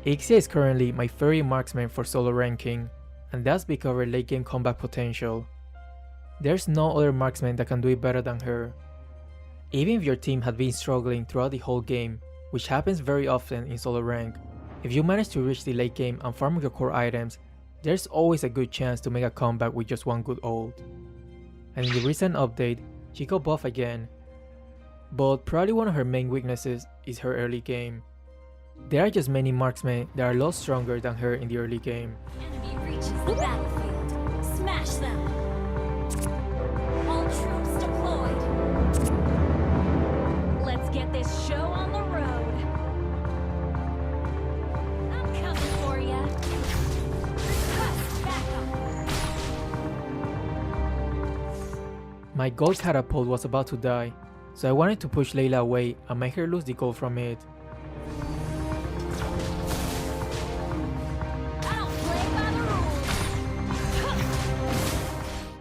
Ixia is currently my favorite marksman for solo ranking, and that's because of her late game comeback potential. There's no other marksman that can do it better than her. Even if your team had been struggling throughout the whole game, which happens very often in solo rank, if you manage to reach the late game and farm your core items, there's always a good chance to make a comeback with just one good ult. And in the recent update, she got buffed again, but probably one of her main weaknesses is her early game. There are just many marksmen that are a lot stronger than her in the early game. Enemy reaches the battlefield. Smash them. All troops deployed. Let's get this show on the road. I'm coming for ya. Request backup. My gold catapult was about to die, so I wanted to push Layla away and make her lose the gold from it.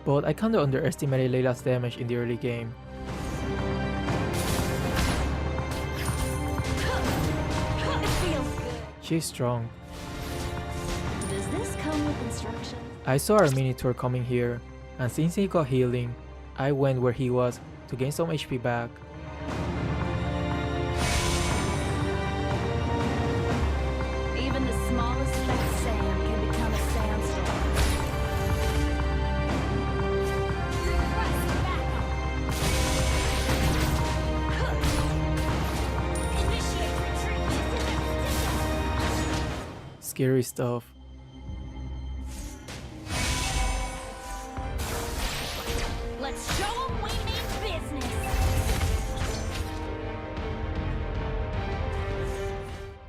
But I kinda underestimated Layla's damage in the early game. It feels good. She's strong. Does this come with instructions? I saw our Minotaur coming here, and since he got healing, I went where he was to gain some HP back. Even the smallest speck of sand can become a sandstorm. Request backup. Initiate retreat. Scary stuff. Let's show 'em we mean business.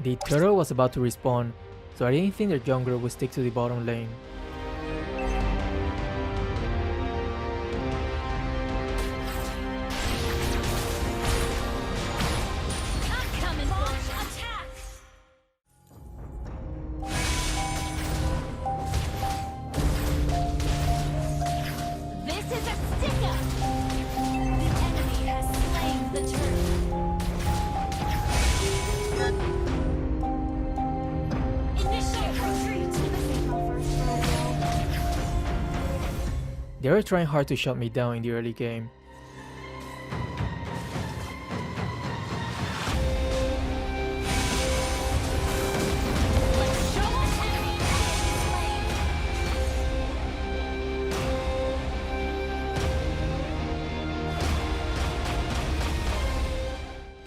The turtle was about to respawn, so I didn't think their jungler would stick to the bottom lane. I'm coming for you. Attack. This is a stick-up. The enemy has slain the turtle. Initiate retreat. This ain't my first rodeo. They were trying hard to shut me down in the early game. Let's show 'em enemy slain.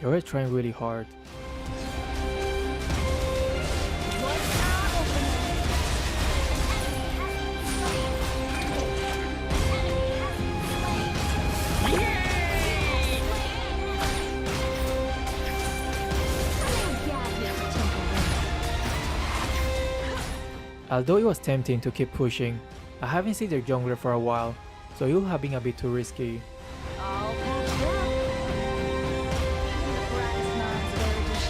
They were trying really hard. Was not open. Although it was tempting to keep pushing, I haven't seen their jungler for a while, so it would have been a bit too risky. All patched up. The brightest minds of every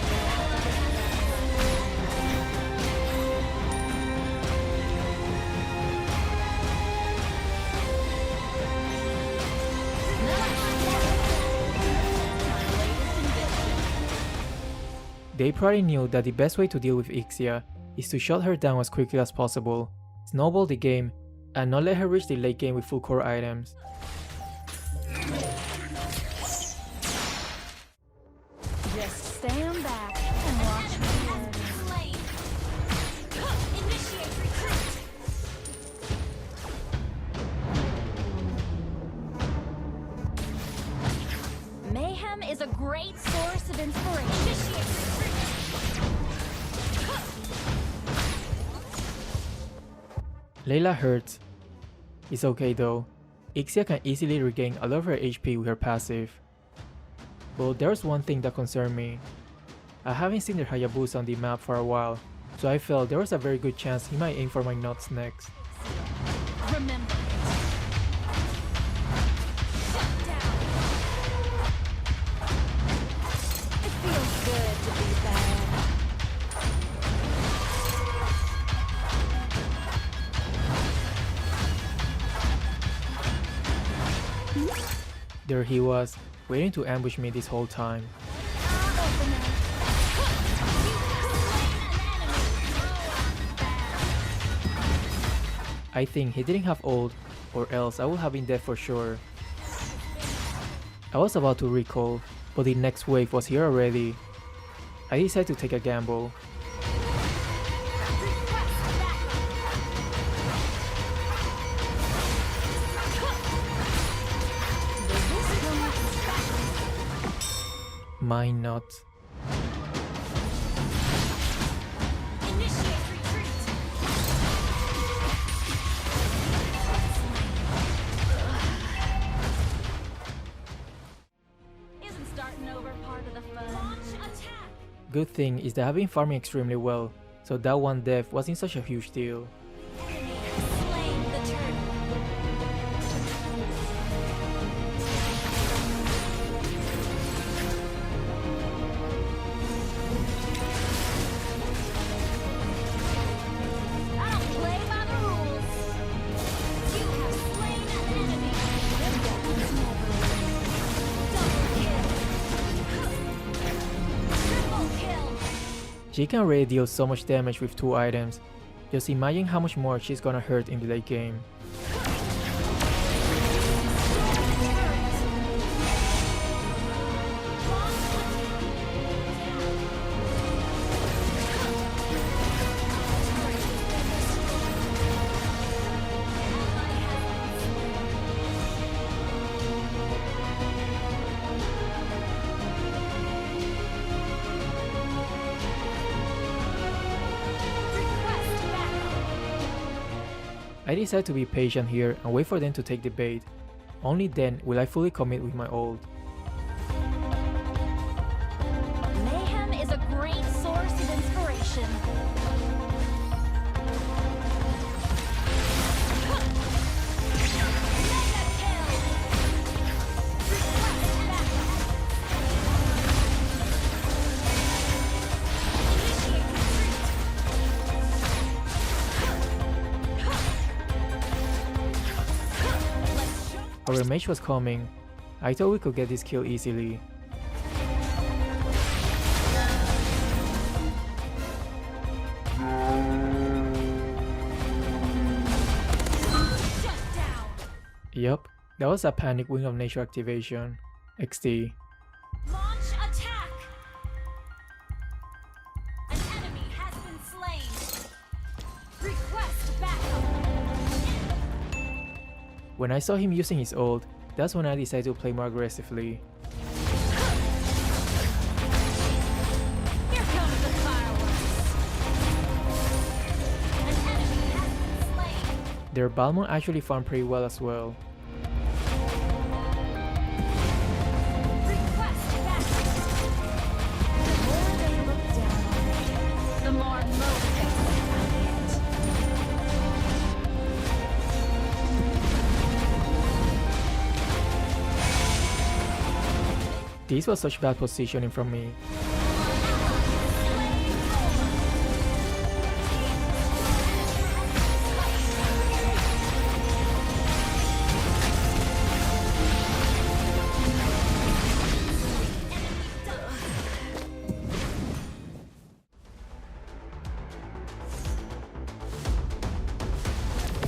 They probably knew that the best way to deal with Ixia is to shut her down as quickly as possible, snowball the game, and not let her reach the late game with full core items. Just stand back and watch me win. Initiate retreat. Mayhem is a great source of inspiration. Initiate retreat. Layla hurts. It's okay though. Ixia can easily regain a lot of her HP with her passive. But there's one thing that concerned me. I haven't seen their Hayabusa on the map for a while, so I felt there was a very good chance he might aim for my nuts next. Remember it. Shut down. It feels good to be bad. There he was, waiting to ambush me this whole time. Open it. You have slain an enemy. I think he didn't have ult, or else I would have been dead for sure. I was about to recall, but the next wave was here already. I decided to take a gamble. Mine not. Initiate retreat. Isn't starting over part of the fun? Launch attack. Good thing is that I've been farming extremely well, so that one death wasn't such a huge deal. Enemy has slain the turtle. I don't play by the rules. You have slain an enemy. Them weapons never win. Double kill. Triple kill. She can already deal so much damage with 2 items. Just imagine how much more she's gonna hurt in the late game. Request backup. I decide to be patient here and wait for them to take the bait. Only then will I fully commit with my ult. Mayhem is a great source of inspiration. Mega kill. Request backup. Initiate retreat. Let's show. Our mage was coming. I thought we could get this kill easily. Shut down. Yup, that was a panic Wing of Nature activation. XD. Launch attack. An enemy has been slain. Request backup. When I saw him using his ult, that's when I decided to play more aggressively. Here comes the fireworks. An enemy has been slain. Their Balmond actually farmed pretty well as well. Request backup. The more they look down on it, the more motivated I get. This was such bad positioning from me.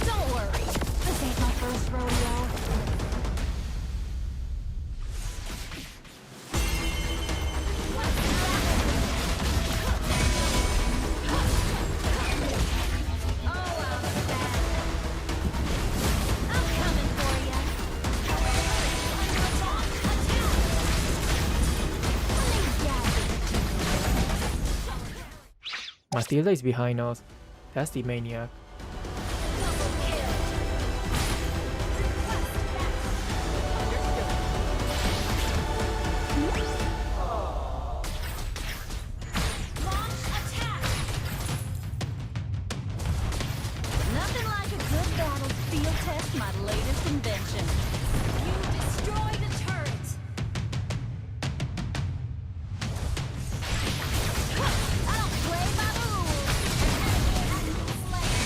Don't worry, this ain't my first rodeo. Matilda is behind us. That's the maniac. Nothing like a good battle to field test my latest invention. You destroy the turret. I don't play by the rules. An enemy has been slain.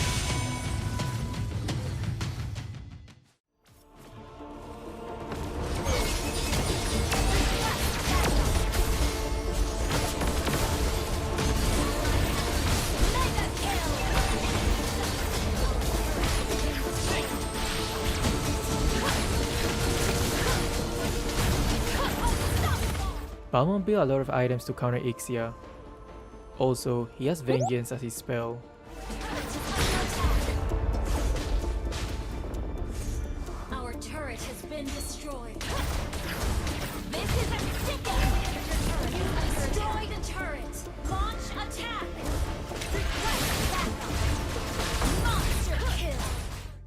Mega kill. Balmond built a lot of items to counter Ixia. Also, he has Vengeance as his spell. Our turret has been destroyed. This is a stick-up! You destroyed a turret! Launch attack! Request backup! Monster kill!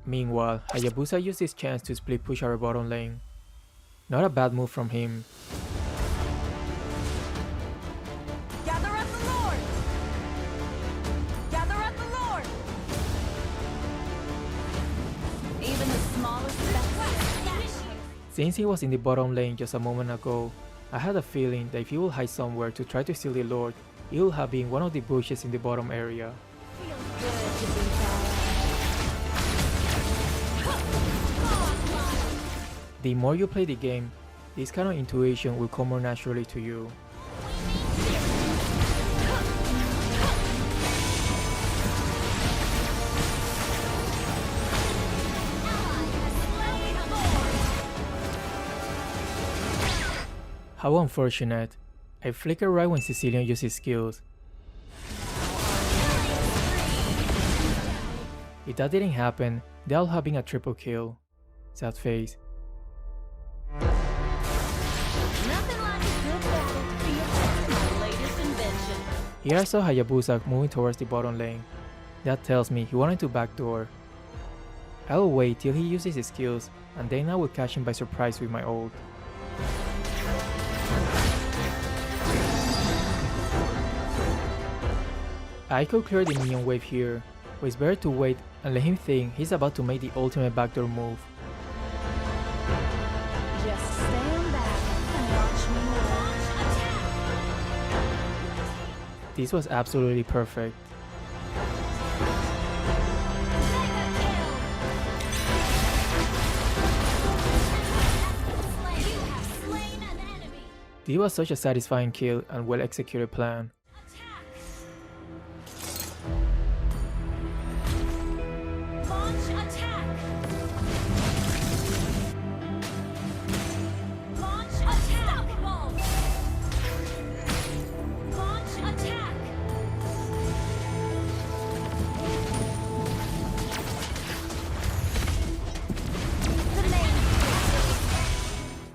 Meanwhile, Hayabusa used his chance to split push our bottom lane. Not a bad move from him. Gather at the Lord! Gather at the Lord! Even the smallest Since he was in the bottom lane just a moment ago, I had a feeling that if he will hide somewhere to try to steal the Lord, he will have been one of the bushes in the bottom area. feels good to be back. The more you play the game, this kind of intuition will come more naturally to you. How unfortunate. I flickered right when Sicilian used his skills. If that didn't happen, they'll have been a triple kill. Sad face. Nothing like a good battlefield test, my latest invention. Here I saw Hayabusa moving towards the bottom lane. That tells me he wanted to backdoor. I will wait till he uses his skills, and then I will catch him by surprise with my ult. I could clear the minion wave here, but it's better to wait and let him think he's about to make the ultimate backdoor move. Just stand back and watch me launch attack. This was absolutely perfect. You have slain an enemy. This was such a satisfying kill and well executed plan. Attack. Launch attack. Launch attack. Launch attack. The main.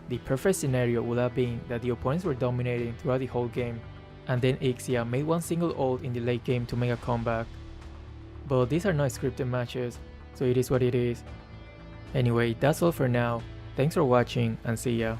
The perfect scenario would have been that the opponents were dominating throughout the whole game, and then Ixia made one single ult in the late game to make a comeback. But these are not scripted matches, so it is what it is. Anyway, that's all for now. Thanks for watching and see ya.